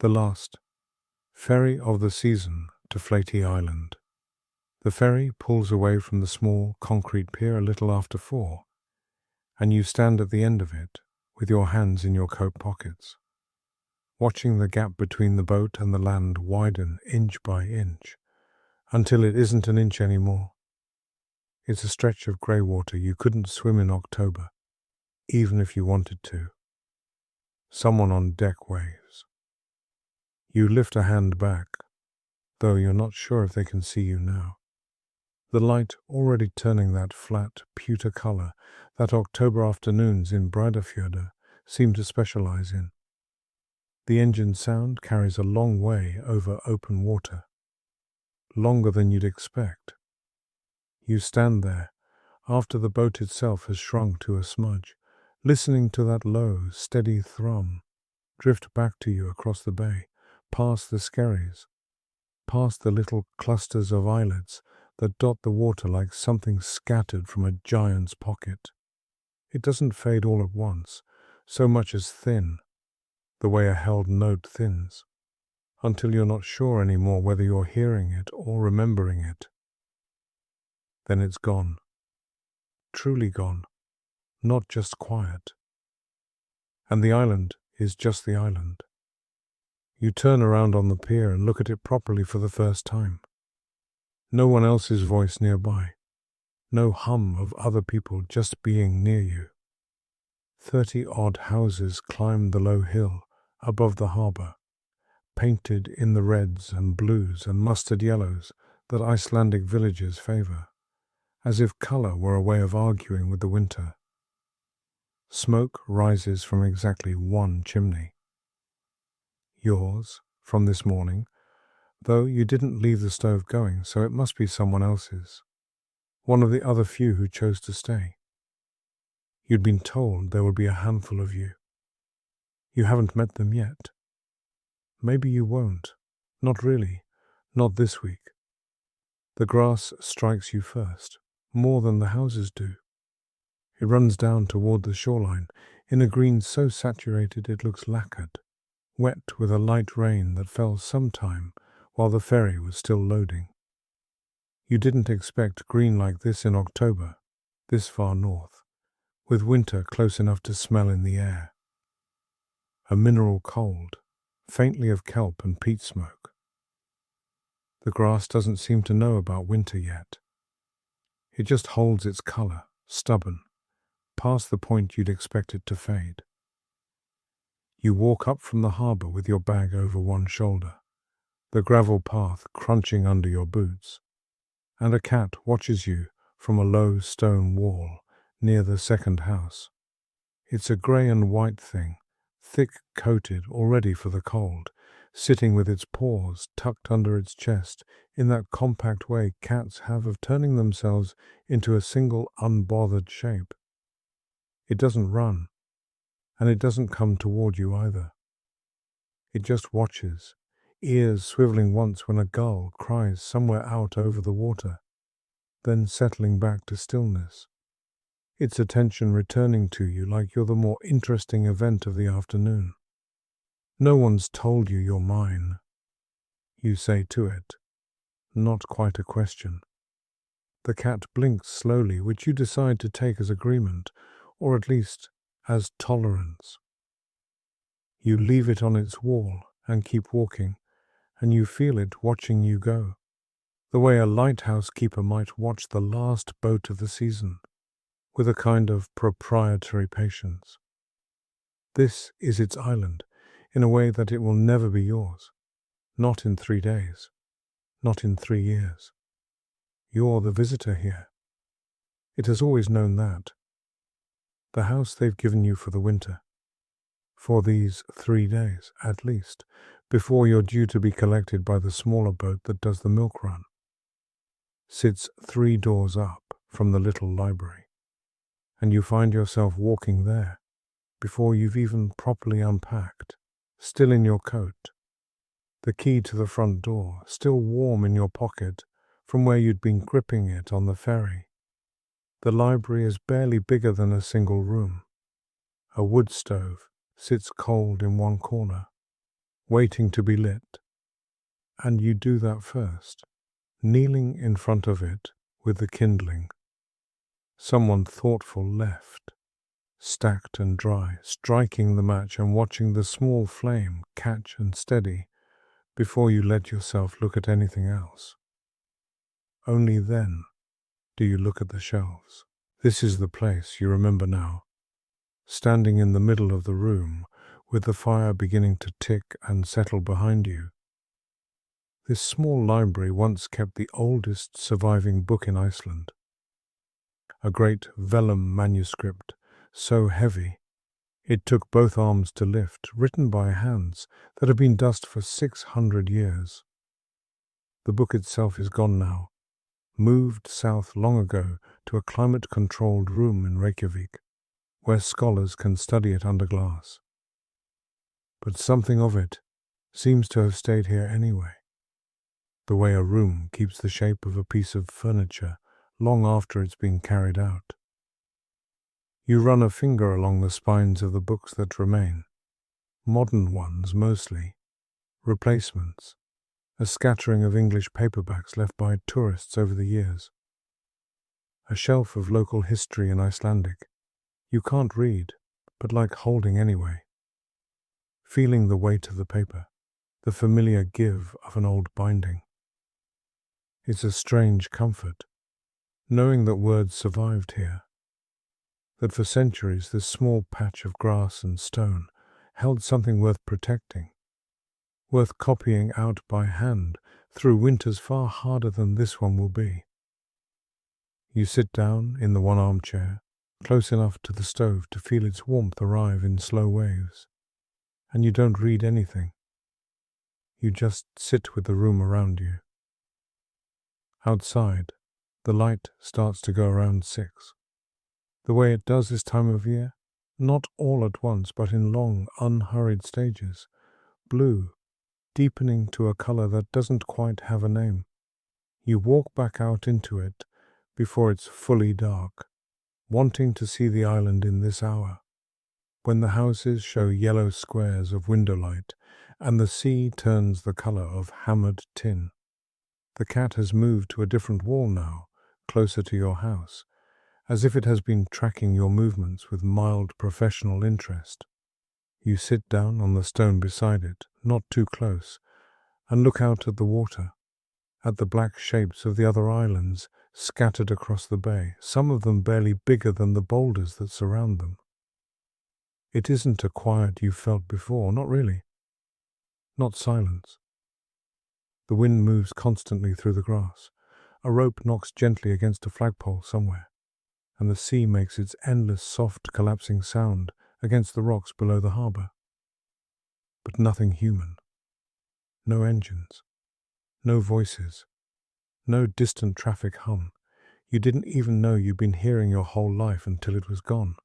The last ferry of the season to Flatey Island. The ferry pulls away from the small concrete pier a little after 4, and you stand at the end of it with your hands in your coat pockets, watching the gap between the boat and the land widen inch by inch until it isn't an inch anymore. It's a stretch of grey water you couldn't swim in October, even if you wanted to. Someone on deck waves. You lift a hand back, though you're not sure if they can see you now. The light already turning that flat, pewter colour that October afternoons in Breiðafjörður seem to specialise in. The engine sound carries a long way over open water, longer than you'd expect. You stand there, after the boat itself has shrunk to a smudge, listening to that low, steady thrum drift back to you across the bay, past the skerries, past the little clusters of islets that dot the water like something scattered from a giant's pocket. It doesn't fade all at once, so much as thin, the way a held note thins, until you're not sure anymore whether you're hearing it or remembering it. Then it's gone. Truly gone, not just quiet. And the island is just the island. You turn around on the pier and look at it properly for the first time. No one else's voice nearby. No hum of other people just being near you. 30-odd houses climb the low hill above the harbour, painted in the reds and blues and mustard yellows that Icelandic villages favour, as if colour were a way of arguing with the winter. Smoke rises from exactly one chimney. Yours, from this morning, though you didn't leave the stove going, so it must be someone else's, one of the other few who chose to stay. You'd been told there would be a handful of you. You haven't met them yet. Maybe you won't. Not really. Not this week. The grass strikes you first, more than the houses do. It runs down toward the shoreline in a green so saturated it looks lacquered, wet with a light rain that fell sometime while the ferry was still loading. You didn't expect green like this in October, this far north, with winter close enough to smell in the air. A mineral cold, faintly of kelp and peat smoke. The grass doesn't seem to know about winter yet. It just holds its colour, stubborn, past the point you'd expect it to fade. You walk up from the harbour with your bag over one shoulder, the gravel path crunching under your boots, and a cat watches you from a low stone wall near the second house. It's a grey and white thing, thick-coated already for the cold, sitting with its paws tucked under its chest in that compact way cats have of turning themselves into a single unbothered shape. It doesn't run, and it doesn't come toward you either. It just watches, ears swiveling once when a gull cries somewhere out over the water, then settling back to stillness, its attention returning to you like you're the more interesting event of the afternoon. No one's told you you're mine. You say to it, not quite a question. The cat blinks slowly, which you decide to take as agreement, or at least as tolerance. You leave it on its wall and keep walking, and you feel it watching you go, the way a lighthouse keeper might watch the last boat of the season, with a kind of proprietary patience. This is its island, in a way that it will never be yours. Not in 3 days. Not in 3 years. You're the visitor here. It has always known that. The house they've given you for the winter. For these 3 days, at least, before you're due to be collected by the smaller boat that does the milk run. Sits 3 doors up from the little library, and you find yourself walking there before you've even properly unpacked, still in your coat, the key to the front door still warm in your pocket from where you'd been gripping it on the ferry. The library is barely bigger than a single room. A wood stove sits cold in one corner, waiting to be lit. And you do that first, kneeling in front of it with the kindling. Someone thoughtful left, stacked and dry, striking the match and watching the small flame catch and steady before you let yourself look at anything else. Only then do you look at the shelves. This is the place you remember now, standing in the middle of the room with the fire beginning to tick and settle behind you. This small library once kept the oldest surviving book in Iceland, a great vellum manuscript so heavy it took both arms to lift, written by hands that had been dust for 600 years. The book itself is gone now, moved south long ago to a climate-controlled room in Reykjavik, where scholars can study it under glass. But something of it seems to have stayed here anyway, the way a room keeps the shape of a piece of furniture long after it's been carried out. You run a finger along the spines of the books that remain, modern ones mostly, replacements, a scattering of English paperbacks left by tourists over the years, a shelf of local history in Icelandic. You can't read, but like holding anyway, feeling the weight of the paper, the familiar give of an old binding. It's a strange comfort, knowing that words survived here, that for centuries this small patch of grass and stone held something worth protecting, worth copying out by hand through winters far harder than this one will be. You sit down in the one armchair, close enough to the stove to feel its warmth arrive in slow waves, and you don't read anything. You just sit with the room around you. Outside, the light starts to go around 6. The way it does this time of year, not all at once, but in long, unhurried stages, blue, deepening to a color that doesn't quite have a name. You walk back out into it before it's fully dark, wanting to see the island in this hour, when the houses show yellow squares of window light and the sea turns the color of hammered tin. The cat has moved to a different wall now, closer to your house, as if it has been tracking your movements with mild professional interest. You sit down on the stone beside it, not too close, and look out at the water, at the black shapes of the other islands scattered across the bay, some of them barely bigger than the boulders that surround them. It isn't a quiet you felt before, not really. Not silence. The wind moves constantly through the grass. A rope knocks gently against a flagpole somewhere, and the sea makes its endless soft collapsing sound against the rocks below the harbour. But nothing human. No engines. No voices. No distant traffic hum. You didn't even know you'd been hearing your whole life until it was gone.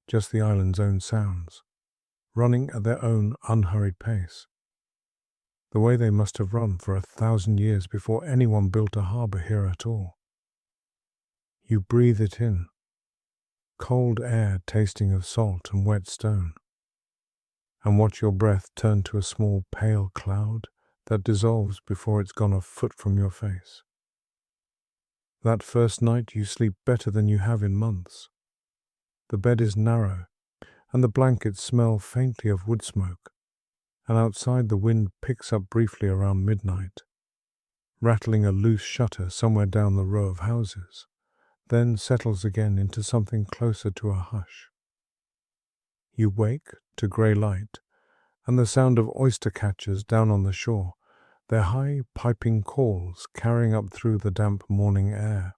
Just the island's own sounds, running at their own unhurried pace. The way they must have run for 1,000 years before anyone built a harbour here at all. You breathe it in, cold air tasting of salt and wet stone, and watch your breath turn to a small pale cloud that dissolves before it's gone a foot from your face. That first night you sleep better than you have in months. The bed is narrow, and the blankets smell faintly of wood smoke, and outside the wind picks up briefly around midnight, rattling a loose shutter somewhere down the row of houses, then settles again into something closer to a hush. You wake to grey light and the sound of oyster catchers down on the shore, their high piping calls carrying up through the damp morning air.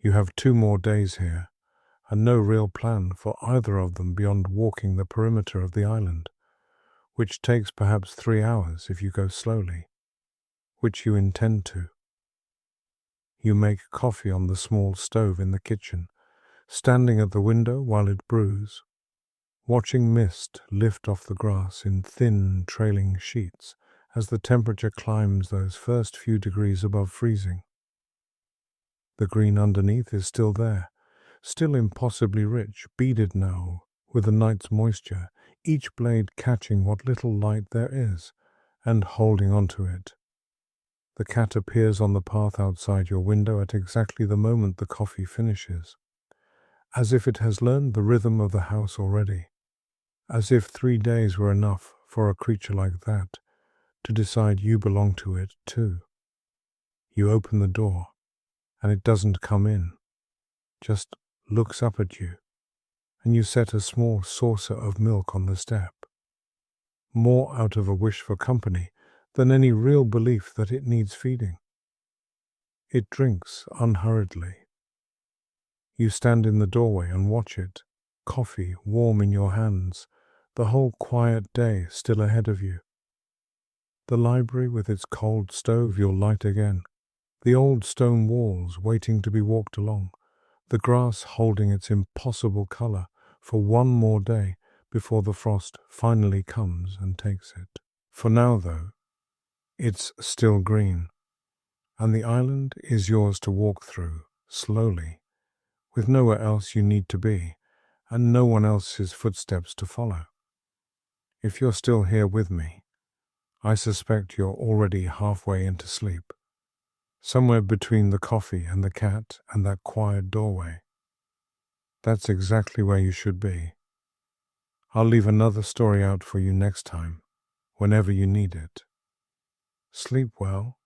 You have 2 more days here, and no real plan for either of them beyond walking the perimeter of the island, which takes perhaps 3 hours if you go slowly, which you intend to. You make coffee on the small stove in the kitchen, standing at the window while it brews, watching mist lift off the grass in thin, trailing sheets as the temperature climbs those first few degrees above freezing. The green underneath is still there, still impossibly rich, beaded now with the night's moisture, each blade catching what little light there is and holding onto it. The cat appears on the path outside your window at exactly the moment the coffee finishes, as if it has learned the rhythm of the house already, as if 3 days were enough for a creature like that to decide you belong to it too. You open the door, and it doesn't come in, just looks up at you, and you set a small saucer of milk on the step, more out of a wish for company than any real belief that it needs feeding. It drinks unhurriedly. You stand in the doorway and watch it, coffee warm in your hands, the whole quiet day still ahead of you. The library with its cold stove you'll light again, the old stone walls waiting to be walked along, the grass holding its impossible color for one more day before the frost finally comes and takes it. For now, though, it's still green, and the island is yours to walk through, slowly, with nowhere else you need to be, and no one else's footsteps to follow. If you're still here with me, I suspect you're already halfway into sleep, somewhere between the coffee and the cat and that quiet doorway. That's exactly where you should be. I'll leave another story out for you next time, whenever you need it. Sleep well.